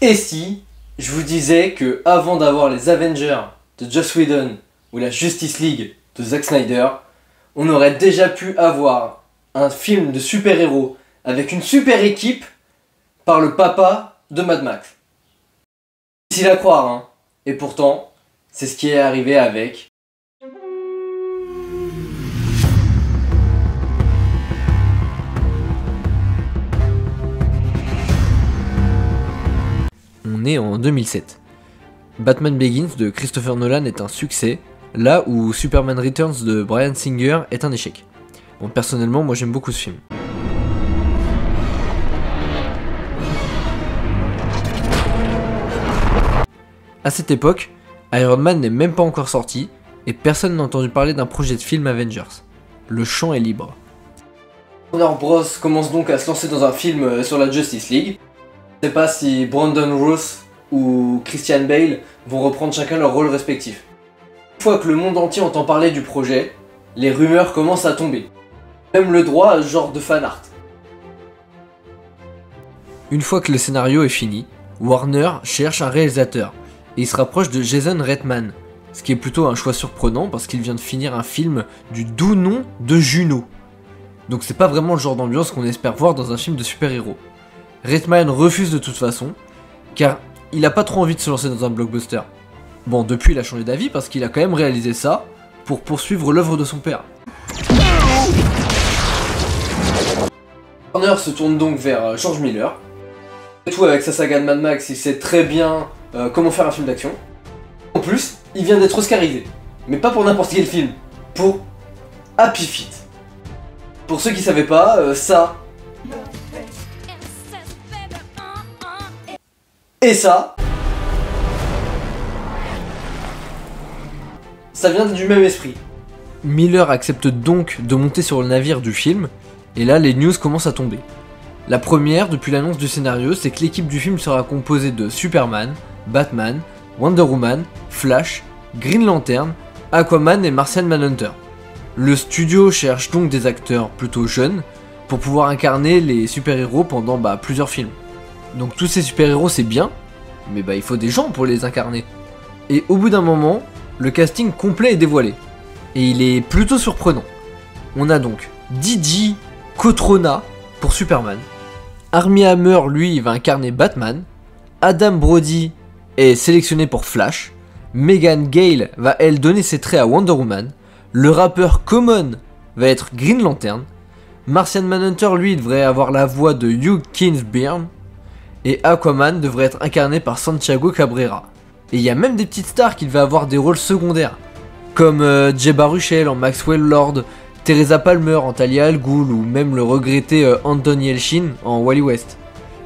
Et si je vous disais que avant d'avoir les Avengers de Joss Whedon ou la Justice League de Zack Snyder, on aurait déjà pu avoir un film de super-héros avec une super équipe par le papa de Mad Max. Difficile à croire, hein. Et pourtant, c'est ce qui est arrivé avec... On est en 2007. Batman Begins de Christopher Nolan est un succès, là où Superman Returns de Bryan Singer est un échec. Bon, personnellement, moi j'aime beaucoup ce film. À cette époque, Iron Man n'est même pas encore sorti, et personne n'a entendu parler d'un projet de film Avengers. Le champ est libre. Warner Bros commence donc à se lancer dans un film sur la Justice League. Je sais pas si Brandon Routh ou Christian Bale vont reprendre chacun leur rôle respectif. Une fois que le monde entier entend parler du projet, les rumeurs commencent à tomber. Même le droit à ce genre de fanart. Une fois que le scénario est fini, Warner cherche un réalisateur et il se rapproche de Jason Reitman, ce qui est plutôt un choix surprenant parce qu'il vient de finir un film du doux nom de Juno. Donc c'est pas vraiment le genre d'ambiance qu'on espère voir dans un film de super-héros. Reitman refuse de toute façon, car il a pas trop envie de se lancer dans un blockbuster. Bon, depuis il a changé d'avis parce qu'il a quand même réalisé ça pour poursuivre l'œuvre de son père. Warner se tourne donc vers George Miller. Et tout avec sa saga de Mad Max, il sait très bien comment faire un film d'action. En plus, il vient d'être oscarisé. Mais pas pour n'importe quel film, pour Happy Feet. Pour ceux qui savaient pas, ça... Et ça vient du même esprit. Miller accepte donc de monter sur le navire du film, et là les news commencent à tomber. La première, depuis l'annonce du scénario, c'est que l'équipe du film sera composée de Superman, Batman, Wonder Woman, Flash, Green Lantern, Aquaman et Martian Manhunter. Le studio cherche donc des acteurs plutôt jeunes pour pouvoir incarner les super-héros pendant plusieurs films. Donc tous ces super-héros c'est bien, mais il faut des gens pour les incarner. Et au bout d'un moment, le casting complet est dévoilé. Et il est plutôt surprenant. On a donc Didi Cotrona pour Superman. Armie Hammer, lui, va incarner Batman. Adam Brody est sélectionné pour Flash. Megan Gale va, elle, donner ses traits à Wonder Woman. Le rappeur Common va être Green Lantern. Martian Manhunter, lui, devrait avoir la voix de Hugh Kingsbury. Et Aquaman devrait être incarné par Santiago Cabrera. Et il y a même des petites stars qui devaient avoir des rôles secondaires. Comme Jay Baruchel en Maxwell Lord, Teresa Palmer en Talia al Ghul ou même le regretté Anton Yelchin en Wally West.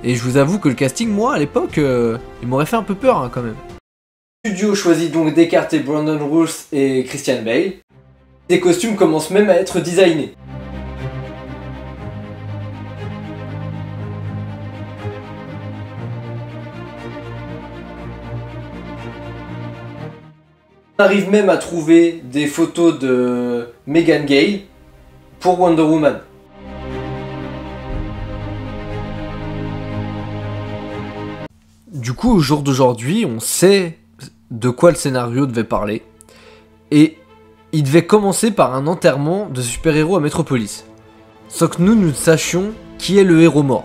Et je vous avoue que le casting, moi, à l'époque, il m'aurait fait un peu peur quand même. Le studio choisit donc d'écarter Brandon Routh et Christian Bale. Des costumes commencent même à être designés. On arrive même à trouver des photos de Megan Gale pour Wonder Woman. Du coup, au jour d'aujourd'hui, on sait de quoi le scénario devait parler. Et il devait commencer par un enterrement de super-héros à Metropolis. Sans que nous sachions qui est le héros mort.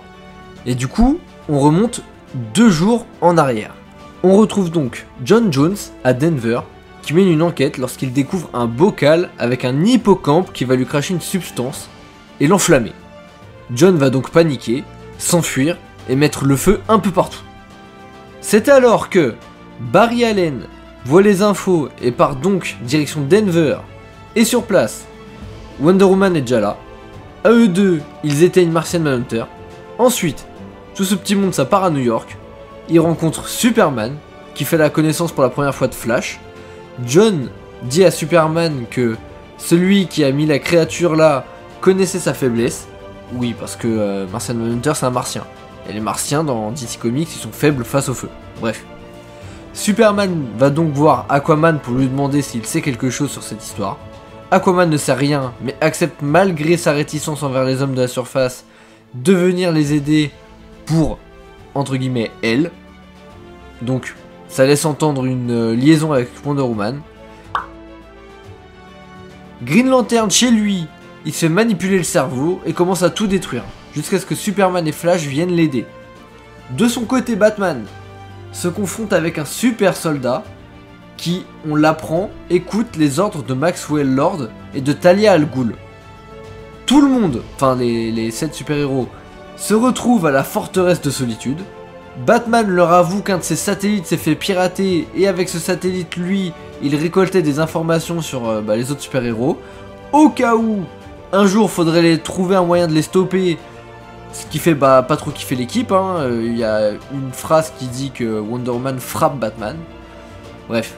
Et du coup, on remonte 2 jours en arrière. On retrouve donc John Jones à Denver, qui mène une enquête lorsqu'il découvre un bocal avec un hippocampe qui va lui cracher une substance et l'enflammer. John va donc paniquer, s'enfuir et mettre le feu un peu partout. C'est alors que Barry Allen voit les infos et part donc direction Denver. Et sur place, Wonder Woman est déjà là. À eux deux, ils éteignent Martian Manhunter. Ensuite, tout ce petit monde ça part à New York. Ils rencontrent Superman, qui fait la connaissance pour la première fois de Flash. John dit à Superman que celui qui a mis la créature là connaissait sa faiblesse. Oui, parce que Martian Manhunter c'est un martien. Et les martiens dans DC Comics ils sont faibles face au feu. Bref. Superman va donc voir Aquaman pour lui demander s'il sait quelque chose sur cette histoire. Aquaman ne sait rien, mais accepte malgré sa réticence envers les hommes de la surface de venir les aider pour, entre guillemets, elle. Donc ça laisse entendre une liaison avec Wonder Woman. Green Lantern chez lui, il se fait manipuler le cerveau et commence à tout détruire, jusqu'à ce que Superman et Flash viennent l'aider. De son côté, Batman se confronte avec un super soldat qui, on l'apprend, écoute les ordres de Maxwell Lord et de Talia al Ghul. Tout le monde, enfin les 7 super-héros, se retrouvent à la forteresse de solitude. Batman leur avoue qu'un de ses satellites s'est fait pirater et avec ce satellite, lui, il récoltait des informations sur les autres super-héros. Au cas où, un jour, faudrait trouver un moyen de les stopper, ce qui fait pas trop kiffer l'équipe. Il y a une phrase qui dit que Wonder Woman frappe Batman. Bref.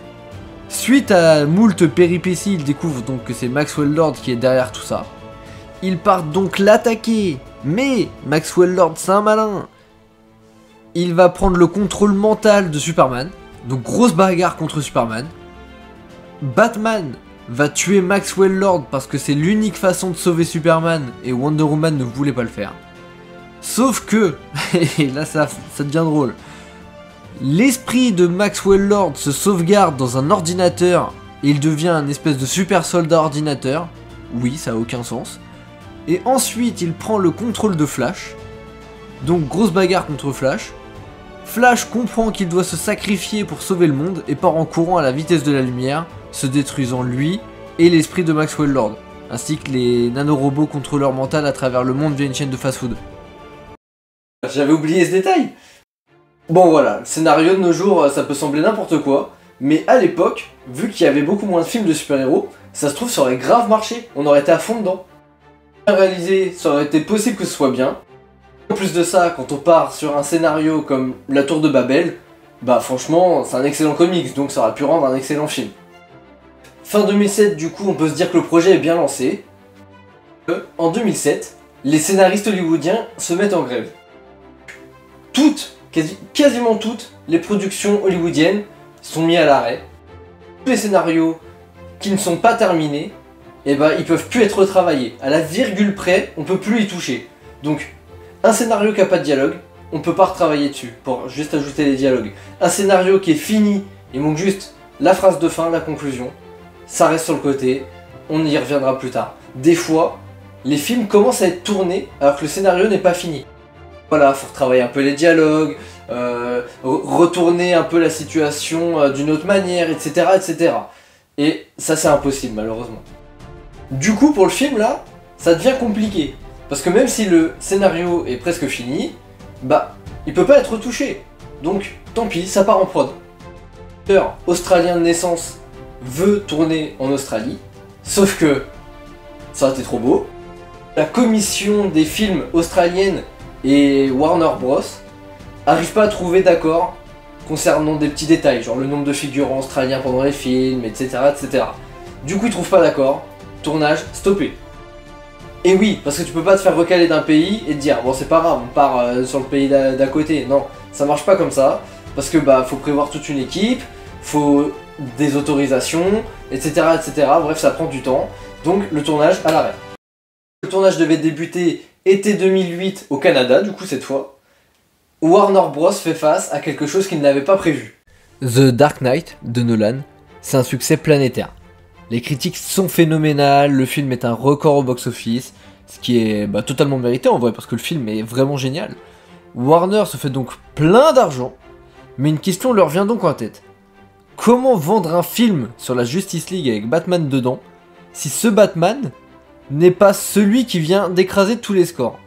Suite à moult péripéties, ils découvrent donc que c'est Maxwell Lord qui est derrière tout ça. Ils partent donc l'attaquer, mais Maxwell Lord c'est un malin. Il va prendre le contrôle mental de Superman, donc grosse bagarre contre Superman. Batman va tuer Maxwell Lord parce que c'est l'unique façon de sauver Superman et Wonder Woman ne voulait pas le faire. Sauf que, et là ça devient drôle, l'esprit de Maxwell Lord se sauvegarde dans un ordinateur et il devient un espèce de super soldat ordinateur. Oui, ça a aucun sens. Et ensuite, il prend le contrôle de Flash. Donc, grosse bagarre contre Flash. Flash comprend qu'il doit se sacrifier pour sauver le monde et part en courant à la vitesse de la lumière, se détruisant lui et l'esprit de Maxwell Lord, ainsi que les nanorobots contrôleurs mentaux à travers le monde via une chaîne de fast-food. J'avais oublié ce détail. Bon voilà, le scénario de nos jours, ça peut sembler n'importe quoi, mais à l'époque, vu qu'il y avait beaucoup moins de films de super-héros, ça se trouve ça aurait grave marché, on aurait été à fond dedans. Réalisé, ça aurait été possible que ce soit bien. En plus de ça, quand on part sur un scénario comme La Tour de Babel, bah franchement, c'est un excellent comics, donc ça aurait pu rendre un excellent film. Fin 2007, du coup, on peut se dire que le projet est bien lancé. En 2007, les scénaristes hollywoodiens se mettent en grève. Quasiment toutes les productions hollywoodiennes sont mises à l'arrêt. Tous les scénarios qui ne sont pas terminés, et bah ils peuvent plus être retravaillés. À la virgule près, on peut plus y toucher. Donc, un scénario qui a pas de dialogue, on peut pas retravailler dessus pour juste ajouter des dialogues. Un scénario qui est fini, il manque juste la phrase de fin, la conclusion. Ça reste sur le côté, on y reviendra plus tard. Des fois, les films commencent à être tournés alors que le scénario n'est pas fini. Voilà, faut retravailler un peu les dialogues, retourner un peu la situation d'une autre manière, etc., etc. Et ça c'est impossible malheureusement. Du coup pour le film là, ça devient compliqué. Parce que même si le scénario est presque fini, bah il peut pas être retouché. Donc tant pis, ça part en prod. L'acteur australien de naissance veut tourner en Australie, sauf que ça aurait été trop beau. La commission des films australienne et Warner Bros arrivent pas à trouver d'accord concernant des petits détails, genre le nombre de figurants australiens pendant les films, etc., etc. Du coup ils trouvent pas d'accord, tournage stoppé. Et oui, parce que tu peux pas te faire recaler d'un pays et te dire bon c'est pas grave, on part sur le pays d'à côté. Non, ça marche pas comme ça, parce que bah faut prévoir toute une équipe, faut des autorisations, etc., etc. Bref, ça prend du temps, donc le tournage à l'arrêt. Le tournage devait débuter été 2008 au Canada, du coup cette fois. Warner Bros fait face à quelque chose qu'il n'avait pas prévu. The Dark Knight de Nolan, c'est un succès planétaire. Les critiques sont phénoménales, le film est un record au box-office, ce qui est totalement mérité en vrai parce que le film est vraiment génial. Warner se fait donc plein d'argent, mais une question leur vient donc en tête. Comment vendre un film sur la Justice League avec Batman dedans, si ce Batman n'est pas celui qui vient d'écraser tous les scores?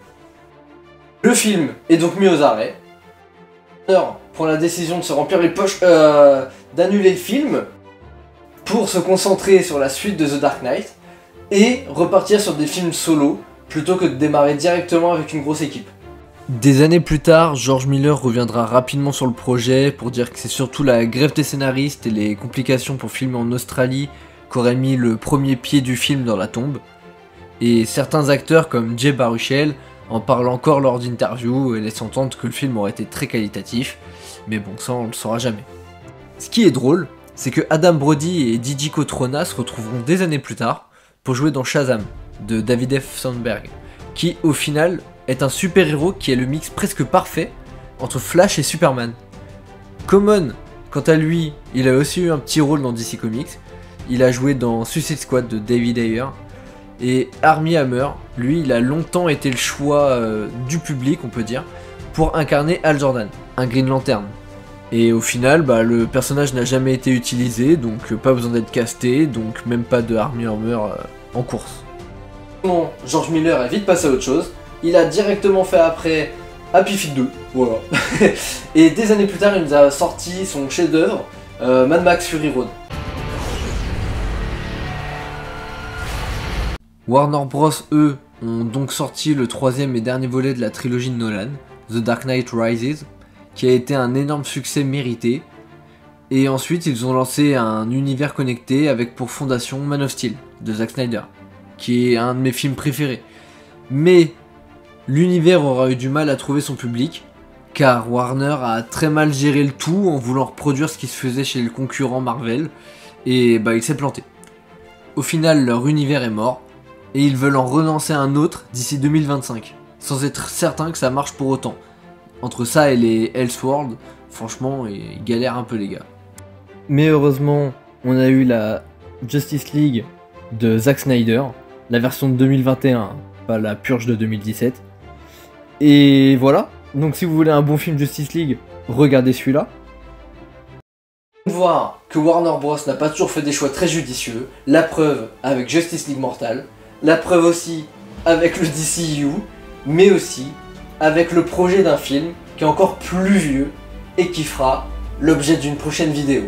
Le film est donc mis aux arrêts. Warner prend la décision de se remplir les poches, d'annuler le film, pour se concentrer sur la suite de The Dark Knight, et repartir sur des films solo, plutôt que de démarrer directement avec une grosse équipe. Des années plus tard, George Miller reviendra rapidement sur le projet pour dire que c'est surtout la grève des scénaristes et les complications pour filmer en Australie qu'auraient mis le premier pied du film dans la tombe. Et certains acteurs comme Jay Baruchel en parlent encore lors d'interviews et laissent entendre que le film aurait été très qualitatif, mais bon ça on le saura jamais. Ce qui est drôle, c'est que Adam Brody et Didi Cotrona se retrouveront des années plus tard pour jouer dans Shazam de David F. Sandberg, qui au final est un super-héros qui est le mix presque parfait entre Flash et Superman. Common, quant à lui, il a aussi eu un petit rôle dans DC Comics. Il a joué dans Suicide Squad de David Ayer. Et Armie Hammer, lui, il a longtemps été le choix du public, on peut dire, pour incarner Hal Jordan, un Green Lantern. Et au final, le personnage n'a jamais été utilisé, donc pas besoin d'être casté, donc même pas de Armie Hammer en course. Bon, George Miller est vite passé à autre chose. Il a directement fait après Happy Feet 2, voilà. Et des années plus tard, il nous a sorti son chef-d'œuvre, Mad Max Fury Road. Warner Bros. Eux ont donc sorti le troisième et dernier volet de la trilogie de Nolan, The Dark Knight Rises, qui a été un énorme succès mérité. Et ensuite ils ont lancé un univers connecté avec pour fondation Man of Steel de Zack Snyder, qui est un de mes films préférés. Mais l'univers aura eu du mal à trouver son public, car Warner a très mal géré le tout en voulant reproduire ce qui se faisait chez le concurrent Marvel, et il s'est planté. Au final, leur univers est mort, et ils veulent en relancer un autre d'ici 2025, sans être certain que ça marche pour autant. Entre ça et les Elseworlds, franchement, ils galèrent un peu les gars. Mais heureusement, on a eu la Justice League de Zack Snyder, la version de 2021, pas la purge de 2017. Et voilà, donc si vous voulez un bon film Justice League, regardez celui-là. Voir que Warner Bros n'a pas toujours fait des choix très judicieux, la preuve avec Justice League Mortal, la preuve aussi avec le DCU, mais aussi avec le projet d'un film qui est encore plus vieux et qui fera l'objet d'une prochaine vidéo.